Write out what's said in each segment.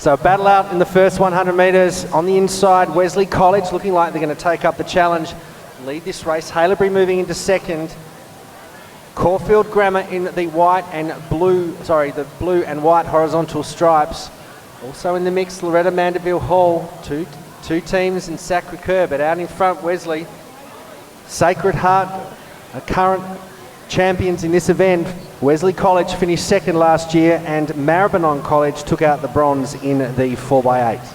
So a battle out in the first 100 metres. On the inside, Wesley College looking like they're going to take up the challenge, lead this race. Haileybury moving into second. Caulfield Grammar in the white and blue, the blue and white horizontal stripes. Also in the mix, Loretta Mandeville Hall, two teams in Sacre-Cœur, but out in front, Wesley. Sacred Heart, current champions in this event. Wesley College finished second last year, and Maribyrnong College took out the bronze in the 4x8.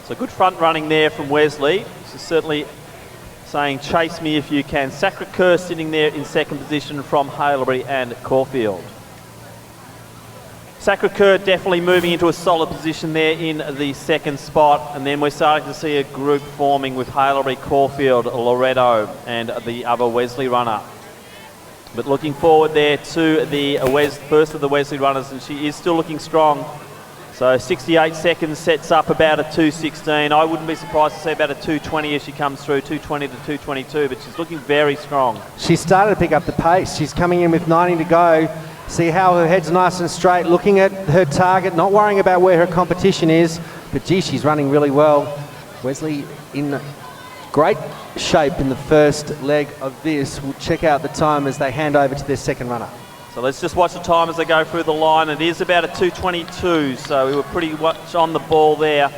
So good front running there from Wesley. This is certainly saying chase me if you can. Sacre-Cœur sitting there in second position from Haileybury and Caulfield. Sacre-Cœur definitely moving into a solid position there in the second spot, and then we're starting to see a group forming with Haileybury, Caulfield, Loretto and the other Wesley runner. But looking forward there to the first of the Wesley runners, and she is still looking strong. So 68 seconds sets up about a 2:16. I wouldn't be surprised to see about a 2:20 as she comes through, 2:20 to 2:22, but she's looking very strong. She started to pick up the pace. She's coming in with 90 to go. See how her head's nice and straight, looking at her target, not worrying about where her competition is, but gee, she's running really well. Wesley in great shape in the first leg of this. We'll check out the time as they hand over to their second runner. So let's just watch the time as they go through the line. It is about a 2:22, so we were pretty much on the ball there.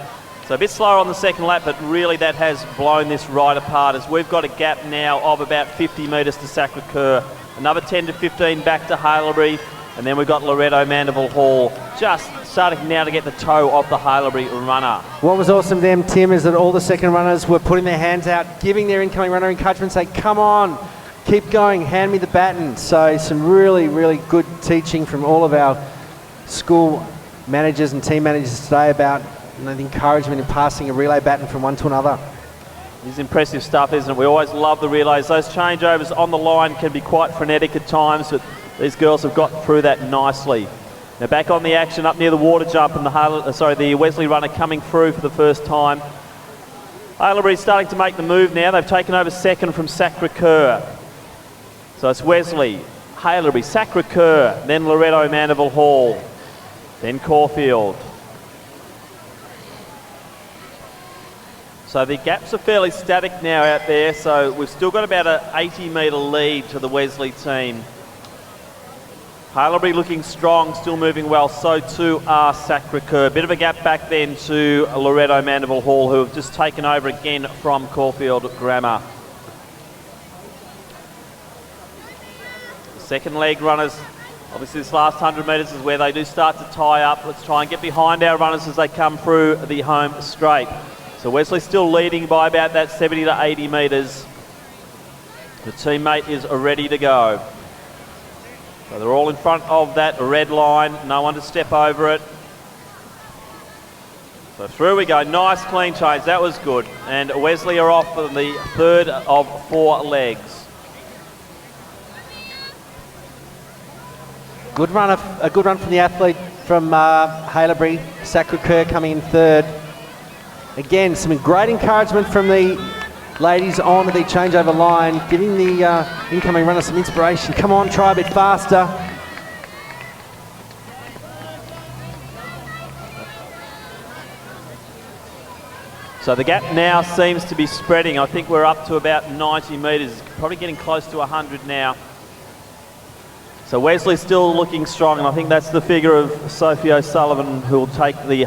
So a bit slower on the second lap, but really that has blown this right apart as we've got a gap now of about 50 metres to Sacre-Cœur. Another 10 to 15 back to Haileybury, and then we've got Loretto Mandeville Hall just starting now to get the toe of the Haileybury runner. What was awesome then, Tim, is that all the second runners were putting their hands out, giving their incoming runner encouragement, say, come on, keep going, hand me the baton. So some really, really good teaching from all of our school managers and team managers today about the encouragement in passing a relay baton from one to another. It's impressive stuff, isn't it? We always love the relays. Those changeovers on the line can be quite frenetic at times, but these girls have got through that nicely. Now back on the action up near the water jump, and the Wesley runner coming through for the first time. Haileybury's starting to make the move now. They've taken over second from Sacre-Cœur. So it's Wesley, Haileybury, Sacre-Cœur, then Loretto Mandeville Hall, then Caulfield. So the gaps are fairly static now out there, so we've still got about an 80-metre lead to the Wesley team. Haileybury looking strong, still moving well, so too are Sacre-Cœur. Bit of a gap back then to Loretto Mandeville Hall, who have just taken over again from Caulfield Grammar. The second leg runners, obviously this last 100 metres is where they do start to tie up. Let's try and get behind our runners as they come through the home straight. So Wesley's still leading by about that 70 to 80 metres. The teammate is ready to go. So they're all in front of that red line, no one to step over it. So through we go, nice clean change, that was good. And Wesley are off for the third of 4 legs. Good run, a good run from the athlete from Haileybury, Sacre-Cœur coming in third. Again, some great encouragement from the ladies on the changeover line, giving the incoming runner some inspiration. Come on, try a bit faster. So the gap now seems to be spreading. I think we're up to about 90 metres, probably getting close to 100 now. So Wesley's still looking strong, and I think that's the figure of Sophie O'Sullivan, who will take the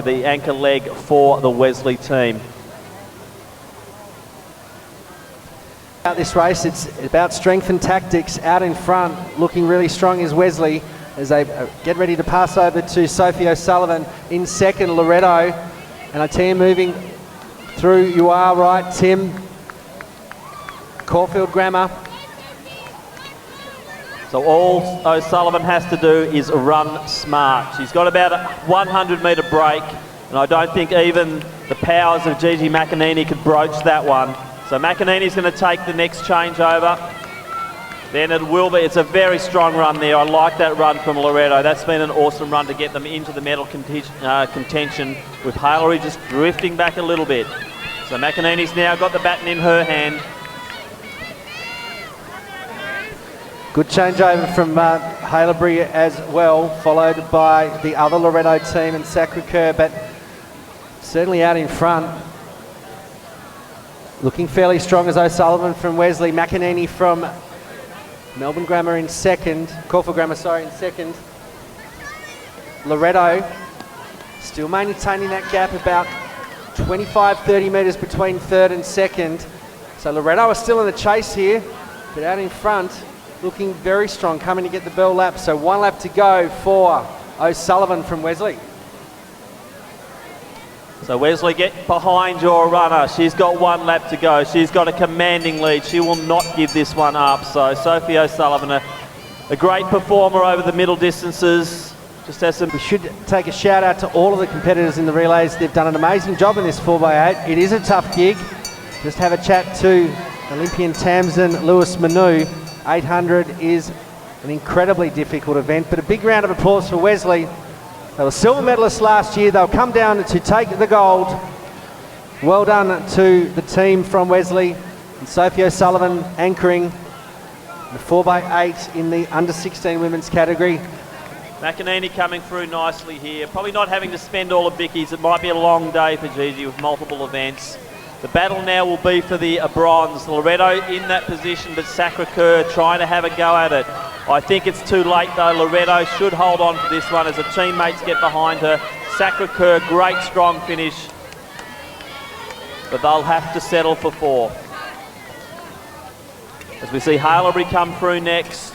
the anchor leg for the Wesley team. About this race, it's about strength and tactics. Out in front, looking really strong is Wesley as they get ready to pass over to Sophie O'Sullivan. In second, Loretto, and I tell you, moving through, you are right, Tim. Caulfield Grammar. So all O'Sullivan has to do is run smart. She's got about a 100-metre break, and I don't think even the powers of Gigi McEnany could broach that one. So McEnany's going to take the next changeover. Then it's a very strong run there. I like that run from Loretto. That's been an awesome run to get them into the medal contention, with Haileybury just drifting back a little bit. So McEnany's now got the baton in her hand. Good changeover from Haileybury as well, followed by the other Loretto team and Sacre-Cœur, but certainly out in front. Looking fairly strong as O'Sullivan from Wesley, McEnany from Melbourne Grammar in second, Caulfield Grammar, sorry, in second. Loretto still maintaining that gap, about 25-30 metres between third and second. So Loretto are still in the chase here, but out in front, looking very strong, coming to get the bell lap. So 1 lap to go for O'Sullivan from Wesley. So Wesley, get behind your runner. She's got 1 lap to go. She's got a commanding lead. She will not give this one up. So Sophie O'Sullivan, a great performer over the middle distances. Just has some... We should take a shout out to all of the competitors in the relays. They've done an amazing job in this 4x8. It is a tough gig. Just have a chat to Olympian Tamsin Lewis Manu. 800 is an incredibly difficult event, but a big round of applause for Wesley. They were silver medalists last year. They'll come down to take the gold. Well done to the team from Wesley. And Sophie O'Sullivan anchoring the 4x8 in the under-16 women's category. McEnany coming through nicely here. Probably not having to spend all of Vicky's. It might be a long day for Gigi with multiple events. The battle now will be for the bronze. Loretto in that position, but Sacre-Cœur trying to have a go at it. I think it's too late though. Loretto should hold on for this one as her teammates get behind her. Sacre-Cœur, great strong finish, but they'll have to settle for 4. As we see Haileybury come through next.